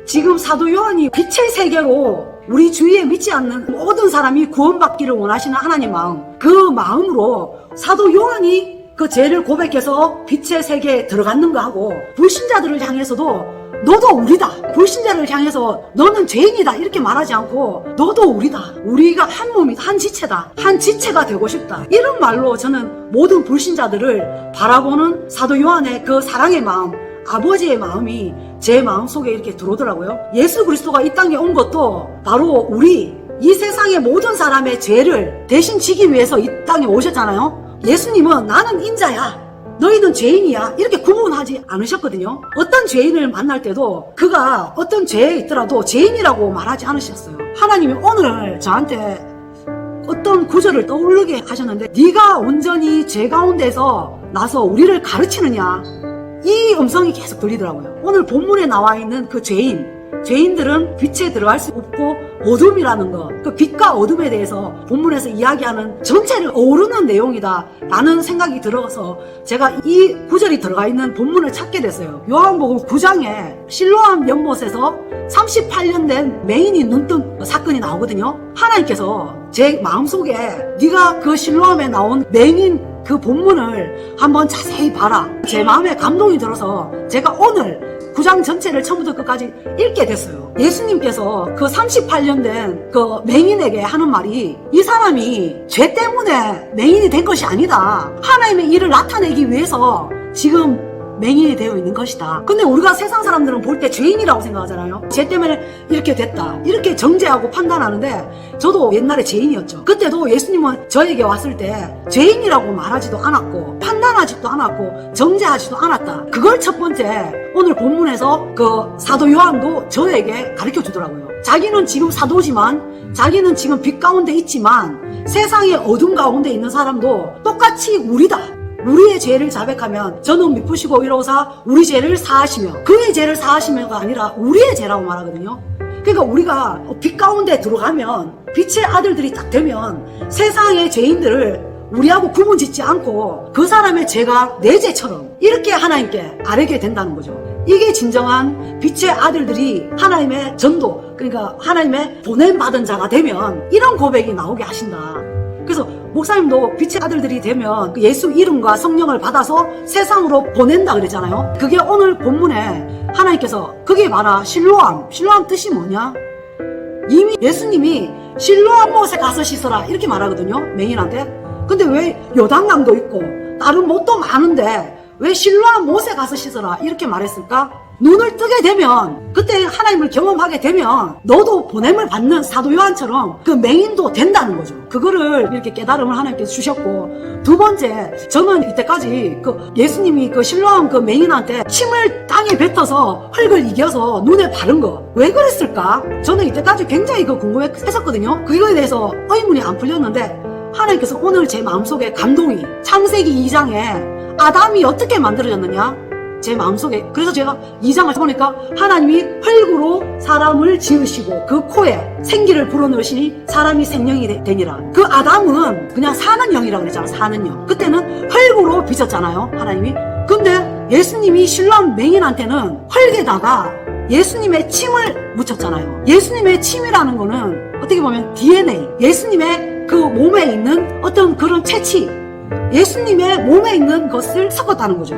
지금 사도 요한이 빛의 세계로 우리 주위에 믿지 않는 모든 사람이 구원받기를 원하시는 하나님 마음, 그 마음으로 사도 요한이 그 죄를 고백해서 빛의 세계에 들어갔는가 하고, 불신자들을 향해서도 너도 우리다, 불신자를 향해서 너는 죄인이다 이렇게 말하지 않고 너도 우리다, 우리가 한 몸이다, 한 지체다, 한 지체가 되고 싶다, 이런 말로 저는 모든 불신자들을 바라보는 사도 요한의 그 사랑의 마음, 아버지의 마음이 제 마음속에 이렇게 들어오더라고요. 예수 그리스도가 이 땅에 온 것도 바로 우리 이 세상의 모든 사람의 죄를 대신 지기 위해서 이 땅에 오셨잖아요. 예수님은 나는 인자야, 너희는 죄인이야 이렇게 구분하지 않으셨거든요. 어떤 죄인을 만날 때도 그가 어떤 죄에 있더라도 죄인이라고 말하지 않으셨어요. 하나님이 오늘 저한테 어떤 구절을 떠오르게 하셨는데, 네가 온전히 죄 가운데서 나서 우리를 가르치느냐, 이 음성이 계속 들리더라고요. 오늘 본문에 나와 있는 그 죄인들은 빛에 들어갈 수 없고 어둠이라는 거, 그 빛과 어둠에 대해서 본문에서 이야기하는 전체를 어우르는 내용이다 라는 생각이 들어서 제가 이 구절이 들어가 있는 본문을 찾게 됐어요. 요한복음 9장에 실로암 연못에서 38년 된 맹인이 눈뜬 사건이 나오거든요. 하나님께서 제 마음속에 네가 그 실로암에 나온 맹인 그 본문을 한번 자세히 봐라, 제 마음에 감동이 들어서 제가 오늘 9장 전체를 처음부터 끝까지 읽게 됐어요. 예수님께서 그 38년 된 그 맹인에게 하는 말이, 이 사람이 죄 때문에 맹인이 된 것이 아니다, 하나님의 일을 나타내기 위해서 지금 맹인이 되어 있는 것이다. 근데 우리가 세상 사람들은 볼 때 죄인이라고 생각하잖아요. 죄 때문에 이렇게 됐다 이렇게 정죄하고 판단하는데, 저도 옛날에 죄인이었죠. 그때도 예수님은 저에게 왔을 때 죄인이라고 말하지도 않았고 판단하지도 않았고 정죄하지도 않았다. 그걸 첫 번째 오늘 본문에서 그 사도 요한도 저에게 가르쳐 주더라고요. 자기는 지금 사도지만, 자기는 지금 빛 가운데 있지만 세상의 어둠 가운데 있는 사람도 똑같이 우리다, 우리의 죄를 자백하면 저는 미쁘시고 이로사 우리 죄를 사하시며, 그의 죄를 사하시며가 아니라 우리의 죄라고 말하거든요. 그러니까 우리가 빛 가운데 들어가면, 빛의 아들들이 딱 되면 세상의 죄인들을 우리하고 구분 짓지 않고 그 사람의 죄가 내 죄처럼 이렇게 하나님께 아뢰게 된다는 거죠. 이게 진정한 빛의 아들들이 하나님의 전도, 그러니까 하나님의 보냄받은 자가 되면 이런 고백이 나오게 하신다. 그래서 목사님도 빛의 아들들이 되면 예수 이름과 성령을 받아서 세상으로 보낸다 그랬잖아요. 그게 오늘 본문에 하나님께서 그게 봐라, 실로암 뜻이 뭐냐? 이미 예수님이 실로암 못에 가서 씻어라 이렇게 말하거든요, 맹인한테. 근데 왜 요단강도 있고 다른 못도 많은데 왜 실로암 못에 가서 씻어라 이렇게 말했을까? 눈을 뜨게 되면, 그때 하나님을 경험하게 되면 너도 보냄을 받는 사도 요한처럼 그 맹인도 된다는 거죠. 그거를 이렇게 깨달음을 하나님께서 주셨고, 두 번째, 저는 이때까지 그 예수님이 그 실로암 그 맹인한테 침을 땅에 뱉어서 흙을 이겨서 눈에 바른 거 왜 그랬을까? 저는 이때까지 굉장히 그 궁금했었거든요. 그거에 대해서 의문이 안 풀렸는데 하나님께서 오늘 제 마음속에 감동이, 창세기 2장에 아담이 어떻게 만들어졌느냐, 제 마음속에, 그래서 제가 2장을 보니까 하나님이 흙으로 사람을 지으시고 그 코에 생기를 불어넣으시니 사람이 생명이 되니라. 그 아담은 그냥 사는 영이라고 그랬잖아, 사는 영. 그때는 흙으로 빚었잖아요, 하나님이. 근데 예수님이 실로암 맹인한테는 흙에다가 예수님의 침을 묻혔잖아요. 예수님의 침이라는 거는 어떻게 보면 DNA, 예수님의 그 몸에 있는 어떤 그런 체치, 예수님의 몸에 있는 것을 섞었다는 거죠.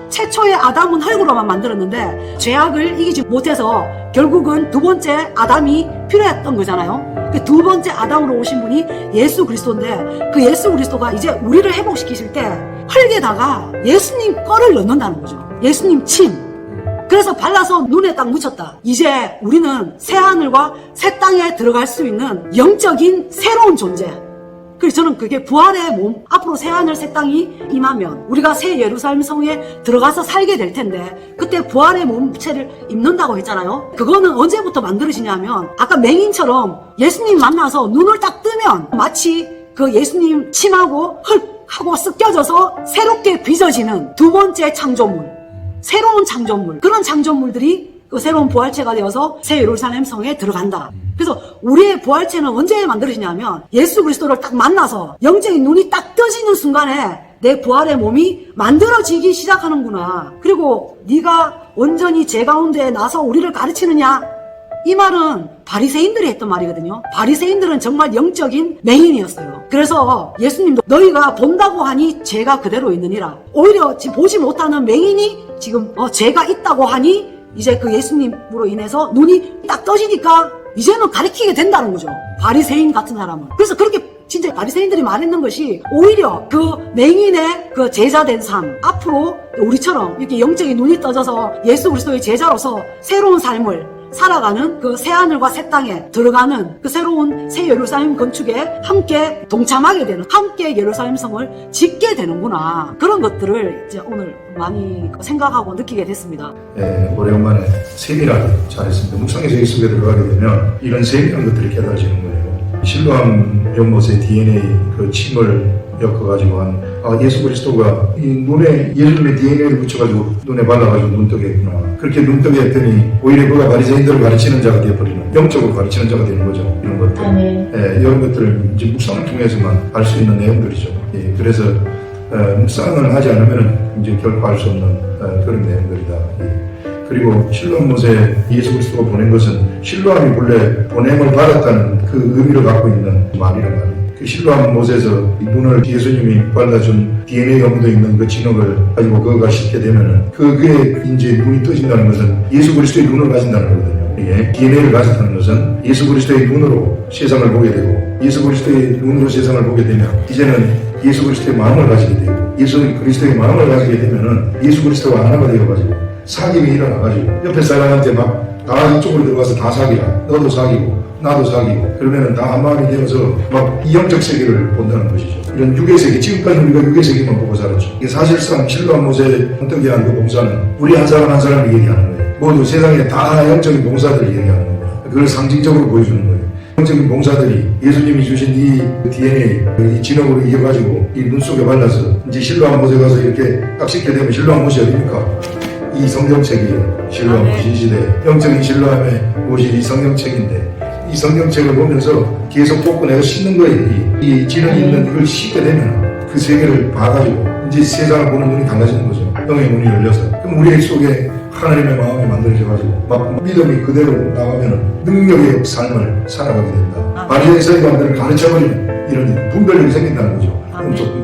최초의 아담은 흙으로만 만들었는데 죄악을 이기지 못해서 결국은 두 번째 아담이 필요했던 거잖아요. 그 두 번째 아담으로 오신 분이 예수 그리스도인데, 그 예수 그리스도가 이제 우리를 회복시키실 때 흙에다가 예수님 거를 넣는다는 거죠. 예수님 침. 그래서 발라서 눈에 딱 묻혔다. 이제 우리는 새 하늘과 새 땅에 들어갈 수 있는 영적인 새로운 존재. 그래서 저는 그게 부활의 몸, 앞으로 새 하늘 새 땅이 임하면 우리가 새 예루살렘 성에 들어가서 살게 될 텐데, 그때 부활의 몸체를 입는다고 했잖아요. 그거는 언제부터 만들어지냐면, 아까 맹인처럼 예수님 만나서 눈을 딱 뜨면 마치 그 예수님 침하고 흙하고 섞여져서 새롭게 빚어지는 두 번째 창조물, 새로운 창조물, 그런 창조물들이 그 새로운 부활체가 되어서 새 예루살렘 성에 들어간다. 그래서 우리의 부활체는 언제 만들어지냐면 예수 그리스도를 딱 만나서 영적인 눈이 딱 떠지는 순간에 내 부활의 몸이 만들어지기 시작하는구나. 그리고 네가 온전히 제 가운데 나서 우리를 가르치느냐? 이 말은 바리새인들이 했던 말이거든요. 바리새인들은 정말 영적인 맹인이었어요. 그래서 예수님도 너희가 본다고 하니 죄가 그대로 있느니라. 오히려 지금 보지 못하는 맹인이 지금 죄가 있다고 하니 이제 그 예수님으로 인해서 눈이 딱 떠지니까 이제는 가르치게 된다는 거죠. 바리새인 같은 사람은. 그래서 그렇게 진짜 바리새인들이 말했는 것이 오히려 그 맹인의 그 제자 된 삶, 앞으로 우리처럼 이렇게 영적인 눈이 떠져서 예수 그리스도의 제자로서 새로운 삶을 살아가는 그 새하늘과 새 땅에 들어가는 그 새로운 새 예루살렘 건축에 함께 동참하게 되는, 함께 예루살렘 성을 짓게 되는구나. 그런 것들을 이제 오늘 많이 생각하고 느끼게 됐습니다. 예, 오래간만에 세밀하게 잘했습니다. 묵상에서 이 속에 들어가게 되면 이런 세밀한 것들이 깨달아지는 거예요. 실로암 연못의 DNA 그 침을 엮어가지고 예수 그리스도가 이 눈에 예수님의 DNA를 붙여가지고 눈에 발라가지고 눈뜨게 했구나. 그렇게 눈뜨게 했더니 오히려 그가 바리새인들을 가르치는 자가 되어버리는, 영적으로 가르치는 자가 되는 거죠. 이런 것들. 예, 이런 것들을 이제 묵상을 통해서만 알 수 있는 내용들이죠. 예, 그래서 묵상을 하지 않으면 이제 결코 알 수 없는 그런 내용들이다. 예. 그리고 실로암 못에 예수 그리스도가 보낸 것은 실로암이 본래 보냄을 받았다는 그 의미를 갖고 있는 말이란 말이에요. 그 실로암 못에서 눈을 예수님이 발라준 DNA가 묻어있는 그 진흙을 가지고 그거가 씻게 되면은 그게 이제 눈이 떠진다는 것은 예수 그리스도의 눈을 가진다는 거거든요. 예, DNA를 가졌다는 것은 예수 그리스도의 눈으로 세상을 보게 되고 예수 그리스도의 눈으로 세상을 보게 되면 이제는 예수 그리스도의 마음을 가지게 되고 예수 그리스도의 마음을 가지게 되면은 예수 그리스도가 하나가 되어가지고 사귑이 일어나가지고 옆에 사람한테 막 다 이쪽으로 들어가서 다 사귀라. 너도 사귀고 나도 사귀고 그러면은 다 한 마음이 되어서 막 이 영적 세계를 본다는 것이죠. 이런 육의 세계, 지금까지 우리가 육의 세계만 보고 살았죠. 이게 사실상 실로암 못에 헌떡이한 그 봉사는 우리 한 사람 한 사람을 얘기하는 거예요. 모두 세상에 다 영적인 봉사들을 얘기하는 거예요. 그걸 상징적으로 보여주는 거예요. 영적인 봉사들이 예수님이 주신 이 DNA, 이 진흙으로 이어가지고 이 눈 속에 발라서 이제 실로암 못에 가서 이렇게 딱 씻게 되면 실로암 못이 어딥니까? 이 성경책이에요. 실로암 못 시대 영적인 실로암의 못이 이 성경책인데 이 성경책을 보면서 계속 뽑고 내가 씻는 거예요. 이 진흙이 있는 이걸 씻게 되면 그 세계를 봐가지고 이제 세상을 보는 눈이 달라지는 거죠. 영의 문이 열려서. 그럼 우리 속에 하나님의 마음이 만들어져가지고 막 믿음이 그대로 나가면 능력의 삶을 살아가게 된다. 바리새인 사람들을 가르쳐버리는 이런 분별력이 생긴다는 거죠. 영적